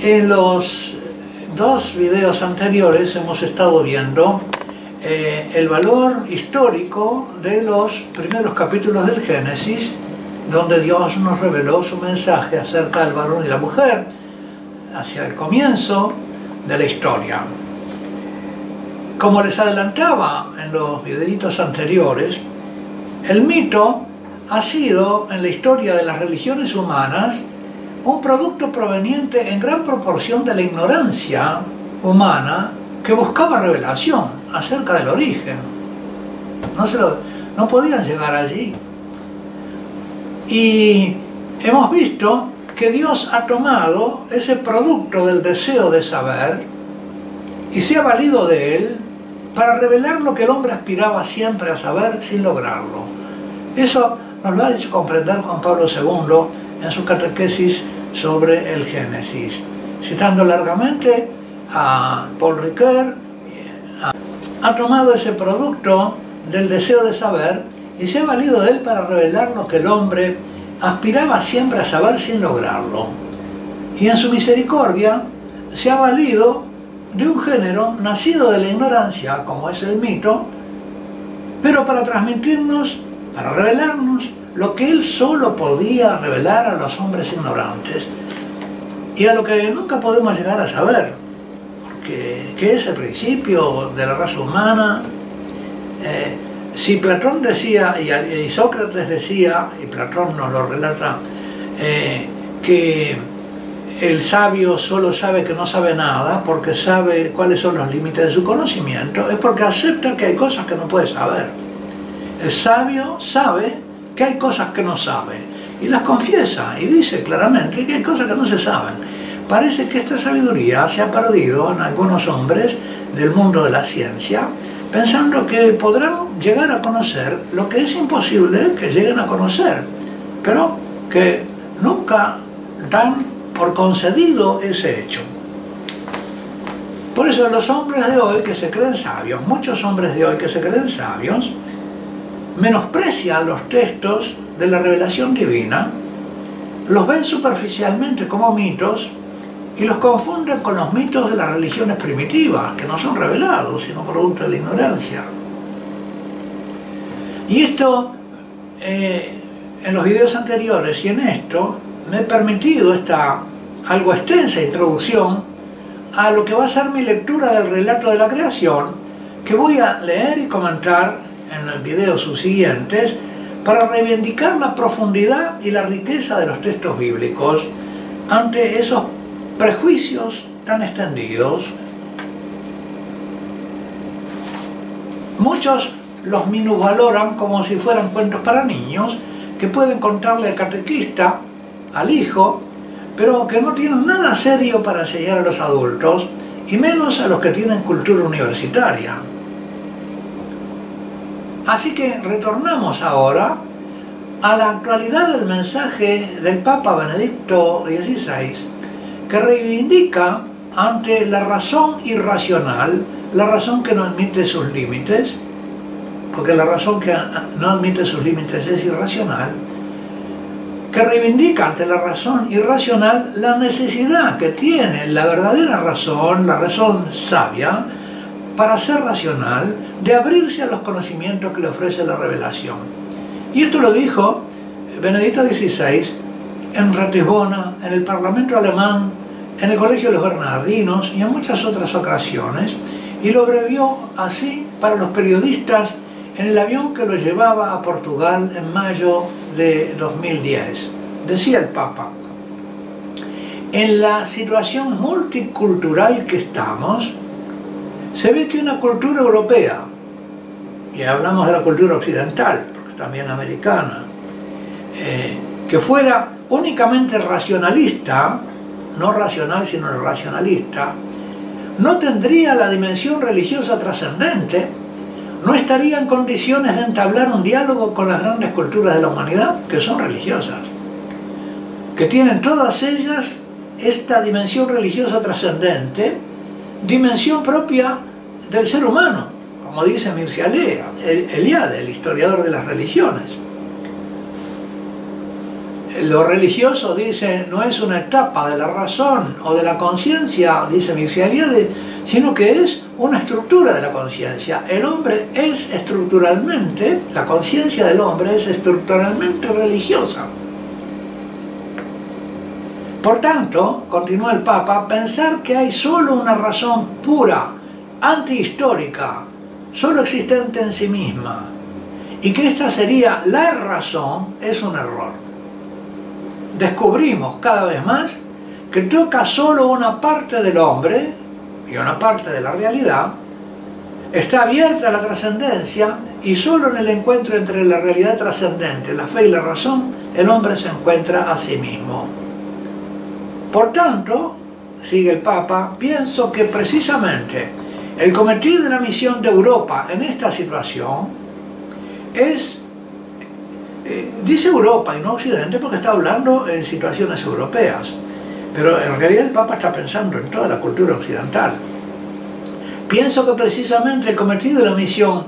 En los dos videos anteriores hemos estado viendo el valor histórico de los primeros capítulos del Génesis, donde Dios nos reveló su mensaje acerca del varón y la mujer hacia el comienzo de la historia. Como les adelantaba en los videitos anteriores, el mito ha sido en la historia de las religiones humanas un producto proveniente en gran proporción de la ignorancia humana que buscaba revelación acerca del origen. No podían llegar allí. Y hemos visto que Dios ha tomado ese producto del deseo de saber y se ha valido de él para revelar lo que el hombre aspiraba siempre a saber sin lograrlo. Eso nos lo ha hecho comprender Juan Pablo II en su catequesis sobre el Génesis, citando largamente a Paul Ricoeur. Ha tomado ese producto del deseo de saber y se ha valido de él para revelar lo que el hombre aspiraba siempre a saber sin lograrlo. Y en su misericordia se ha valido de un género nacido de la ignorancia, como es el mito, pero para transmitirnos, para revelarnos lo que él solo podía revelar a los hombres ignorantes y a lo que nunca podemos llegar a saber, porque ¿qué es el principio de la raza humana? Si Platón decía, y Sócrates decía, y Platón nos lo relata, que el sabio solo sabe que no sabe nada porque sabe cuáles son los límites de su conocimiento, es porque acepta que hay cosas que no puede saber. El sabio sabe que hay cosas que no sabe y las confiesa y dice claramente que hay cosas que no se saben. Parece que esta sabiduría se ha perdido en algunos hombres del mundo de la ciencia, pensando que podrán llegar a conocer lo que es imposible que lleguen a conocer, pero que nunca dan por concedido ese hecho. Por eso los hombres de hoy que se creen sabios, muchos hombres de hoy que se creen sabios, menosprecian los textos de la revelación divina, los ven superficialmente como mitos y los confunden con los mitos de las religiones primitivas, que no son revelados, sino producto de la ignorancia. Y esto, en los videos anteriores y en esto, me he permitido esta algo extensa introducción a lo que va a ser mi lectura del relato de la creación, que voy a leer y comentar en los videos subsiguientes para reivindicar la profundidad y la riqueza de los textos bíblicos ante esos prejuicios tan extendidos. Muchos los minusvaloran como si fueran cuentos para niños que pueden contarle al catequista, al hijo, pero que no tienen nada serio para enseñar a los adultos y menos a los que tienen cultura universitaria. Así que retornamos ahora a la actualidad del mensaje del Papa Benedicto XVI, que reivindica ante la razón irracional, la razón que no admite sus límites, porque la razón que no admite sus límites es irracional, que reivindica ante la razón irracional la necesidad que tiene la verdadera razón, la razón sabia, para ser racional, de abrirse a los conocimientos que le ofrece la revelación. Y esto lo dijo Benedicto XVI en Ratisbona, en el Parlamento alemán, en el Colegio de los Bernardinos y en muchas otras ocasiones, y lo abrevió así para los periodistas en el avión que lo llevaba a Portugal en mayo de 2010. Decía el Papa: en la situación multicultural que estamos, se ve que una cultura europea, y hablamos de la cultura occidental, porque también americana, que fuera únicamente racionalista, no racional sino racionalista, no tendría la dimensión religiosa trascendente, no estaría en condiciones de entablar un diálogo con las grandes culturas de la humanidad, que son religiosas, que tienen todas ellas esta dimensión religiosa trascendente, dimensión propia del ser humano, como dice Mircea Eliade, el historiador de las religiones. Lo religioso, dice, no es una etapa de la razón o de la conciencia, dice Mircea Eliade, sino que es una estructura de la conciencia. El hombre es estructuralmente, la conciencia del hombre es estructuralmente religiosa. Por tanto, continúa el Papa, pensar que hay solo una razón pura, antihistórica, solo existente en sí misma, y que esta sería la razón, es un error. Descubrimos cada vez más que toca solo una parte del hombre y una parte de la realidad, está abierta a la trascendencia y solo en el encuentro entre la realidad trascendente, la fe y la razón, el hombre se encuentra a sí mismo. Por tanto, sigue el Papa, pienso que precisamente el cometido de la misión de Europa en esta situación es, dice Europa y no Occidente porque está hablando en situaciones europeas, pero en realidad el Papa está pensando en toda la cultura occidental. Pienso que precisamente el cometido de la misión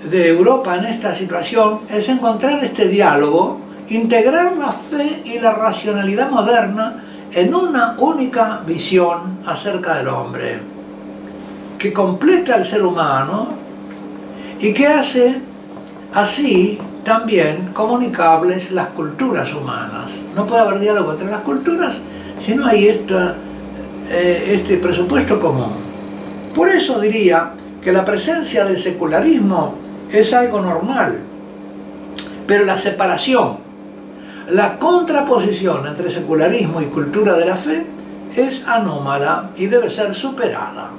de Europa en esta situación es encontrar este diálogo, integrar la fe y la racionalidad moderna en una única visión acerca del hombre, que completa al ser humano y que hace así también comunicables las culturas humanas. No puede haber diálogo entre las culturas si no hay este presupuesto común. Por eso diría que la presencia del secularismo es algo normal, pero la separación, la contraposición entre secularismo y cultura de la fe es anómala y debe ser superada.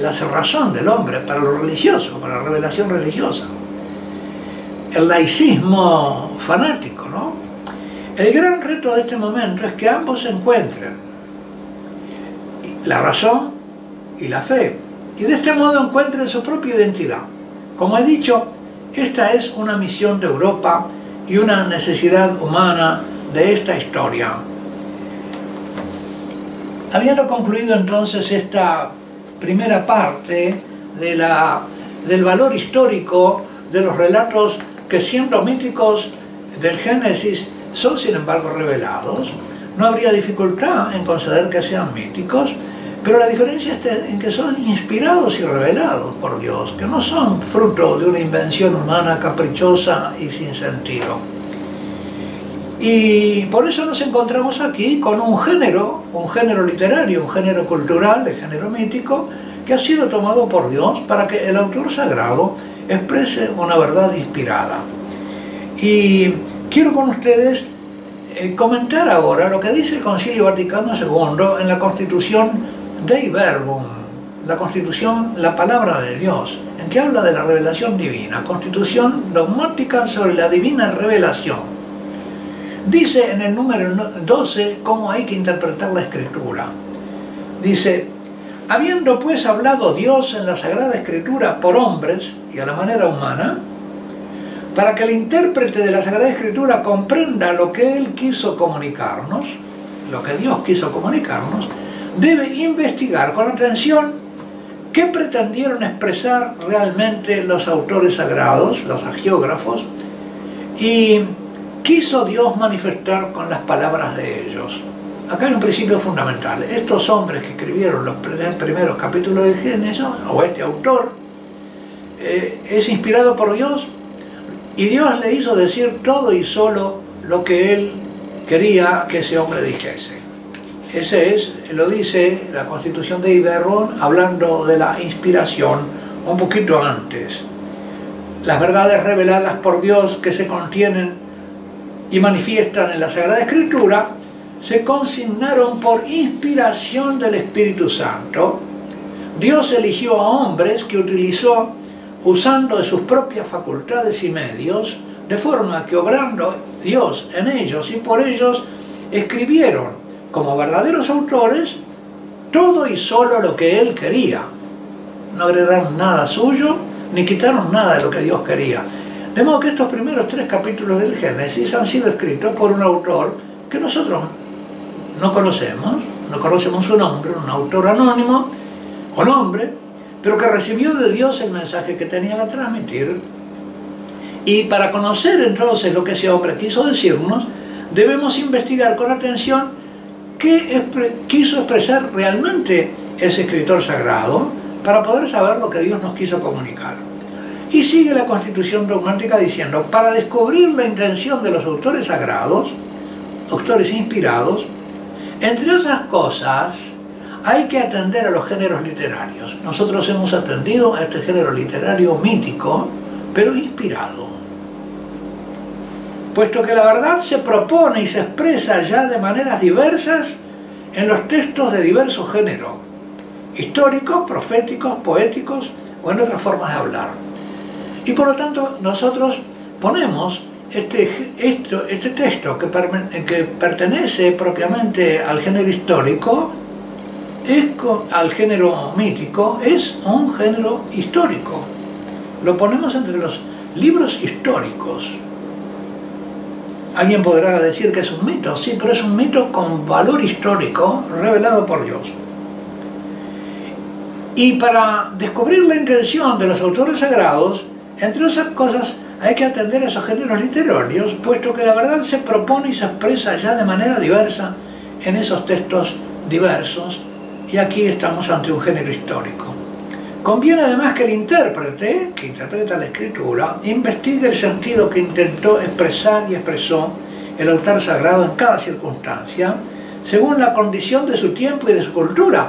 La cerrazón del hombre para lo religioso, para la revelación religiosa. El laicismo fanático, ¿no? El gran reto de este momento es que ambos se encuentren, la razón y la fe, y de este modo encuentren su propia identidad. Como he dicho, esta es una misión de Europa y una necesidad humana de esta historia. Habiendo concluido entonces esta primera parte del valor histórico de los relatos que, siendo míticos del Génesis, son sin embargo revelados, no habría dificultad en conceder que sean míticos, pero la diferencia está en que son inspirados y revelados por Dios, que no son fruto de una invención humana caprichosa y sin sentido. Y por eso nos encontramos aquí con un género literario, un género cultural, el género mítico, que ha sido tomado por Dios para que el autor sagrado exprese una verdad inspirada. Y quiero con ustedes comentar ahora lo que dice el Concilio Vaticano II en la Constitución Dei Verbum, la Constitución, la Palabra de Dios, en que habla de la revelación divina, Constitución dogmática sobre la divina revelación. Dice en el número 12 cómo hay que interpretar la Escritura. Dice: habiendo pues hablado Dios en la Sagrada Escritura por hombres y a la manera humana, para que el intérprete de la Sagrada Escritura comprenda lo que Él quiso comunicarnos, lo que Dios quiso comunicarnos, debe investigar con atención qué pretendieron expresar realmente los autores sagrados, los hagiógrafos, y quiso Dios manifestar con las palabras de ellos. Acá hay un principio fundamental. Estos hombres que escribieron los primeros capítulos de Génesis, o este autor, es inspirado por Dios, y Dios le hizo decir todo y solo lo que Él quería que ese hombre dijese. Ese es, lo dice la Constitución de Verbum, hablando de la inspiración un poquito antes. Las verdades reveladas por Dios que se contienen y manifiestan en la Sagrada Escritura se consignaron por inspiración del Espíritu Santo. Dios eligió a hombres que utilizó usando de sus propias facultades y medios, de forma que obrando Dios en ellos y por ellos, escribieron como verdaderos autores todo y solo lo que Él quería. No agregaron nada suyo, ni quitaron nada de lo que Dios quería. De modo que estos primeros 3 capítulos del Génesis han sido escritos por un autor que nosotros no conocemos su nombre, un autor anónimo o nombre, pero que recibió de Dios el mensaje que tenía que transmitir Y para conocer entonces lo que ese hombre quiso decirnos, debemos investigar con atención qué quiso expresar realmente ese escritor sagrado para poder saber lo que Dios nos quiso comunicar. Y sigue la Constitución dogmática diciendo, para descubrir la intención de los autores sagrados, autores inspirados, entre otras cosas, hay que atender a los géneros literarios. Nosotros hemos atendido a este género literario mítico, pero inspirado. Puesto que la verdad se propone y se expresa ya de maneras diversas en los textos de diversos géneros, históricos, proféticos, poéticos o en otras formas de hablar. Y por lo tanto nosotros ponemos este texto que pertenece propiamente al género histórico, al género mítico, es un género histórico. Lo ponemos entre los libros históricos. Alguien podrá decir que es un mito, sí, pero es un mito con valor histórico revelado por Dios. Y para descubrir la intención de los autores sagrados, entre otras cosas, hay que atender a esos géneros literarios, puesto que la verdad se propone y se expresa ya de manera diversa en esos textos diversos, y aquí estamos ante un género histórico. Conviene además que el intérprete, que interpreta la escritura, investigue el sentido que intentó expresar y expresó el autor sagrado en cada circunstancia, según la condición de su tiempo y de su cultura.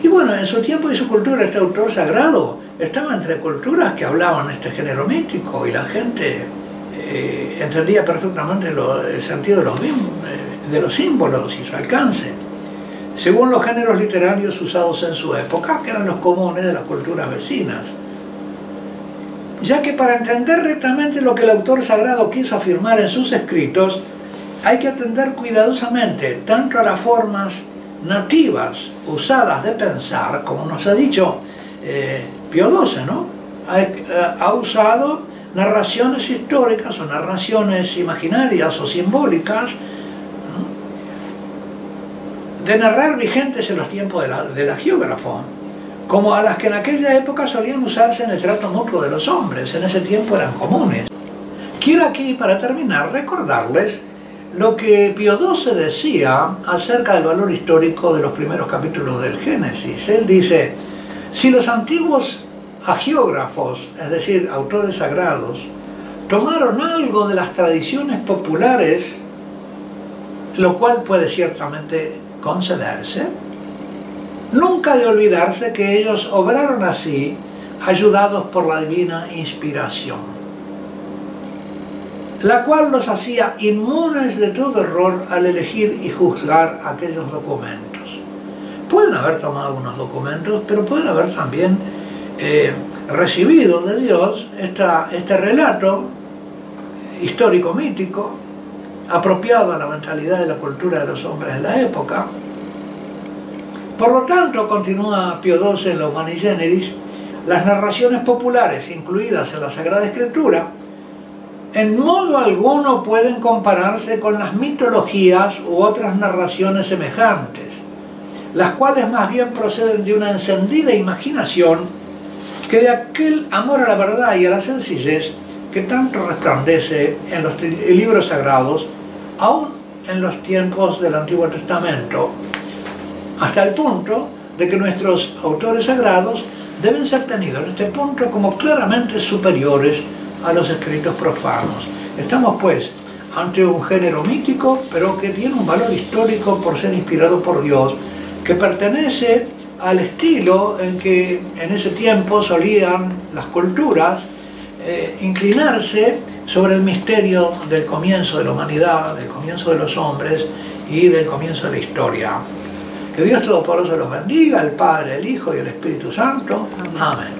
Y bueno, en su tiempo y su cultura este autor sagrado estaba entre culturas que hablaban este género místico y la gente entendía perfectamente el sentido de los símbolos y su alcance, según los géneros literarios usados en su época, que eran los comunes de las culturas vecinas. Ya que para entender rectamente lo que el autor sagrado quiso afirmar en sus escritos, hay que atender cuidadosamente tanto a las formas nativas usadas de pensar, como nos ha dicho Pío XII, ¿no? Ha usado narraciones históricas o narraciones imaginarias o simbólicas, de narrar vigentes en los tiempos del agiógrafo, como a las que en aquella época solían usarse en el trato mutuo de los hombres, en ese tiempo eran comunes. Quiero aquí, para terminar, recordarles lo que Pío XII decía acerca del valor histórico de los primeros capítulos del Génesis. Él dice, si los antiguos agiógrafos, es decir, autores sagrados, tomaron algo de las tradiciones populares, lo cual puede ciertamente concederse, nunca de olvidarse que ellos obraron así, ayudados por la divina inspiración, la cual los hacía inmunes de todo error al elegir y juzgar aquellos documentos. Pueden haber tomado algunos documentos, pero pueden haber también recibido de Dios este relato histórico-mítico, apropiado a la mentalidad de la cultura de los hombres de la época. Por lo tanto, continúa Pío XII en la Humani Generis, las narraciones populares incluidas en la Sagrada Escritura en modo alguno pueden compararse con las mitologías u otras narraciones semejantes, las cuales más bien proceden de una encendida imaginación que de aquel amor a la verdad y a la sencillez que tanto resplandece en los libros sagrados, aún en los tiempos del Antiguo Testamento, hasta el punto de que nuestros autores sagrados deben ser tenidos en este punto como claramente superiores a los escritos profanos. Estamos pues ante un género mítico, pero que tiene un valor histórico por ser inspirado por Dios, que pertenece al estilo en que en ese tiempo solían las culturas inclinarse sobre el misterio del comienzo de la humanidad, del comienzo de los hombres y del comienzo de la historia. Que Dios Todopoderoso los bendiga, el Padre, el Hijo y el Espíritu Santo. Amén.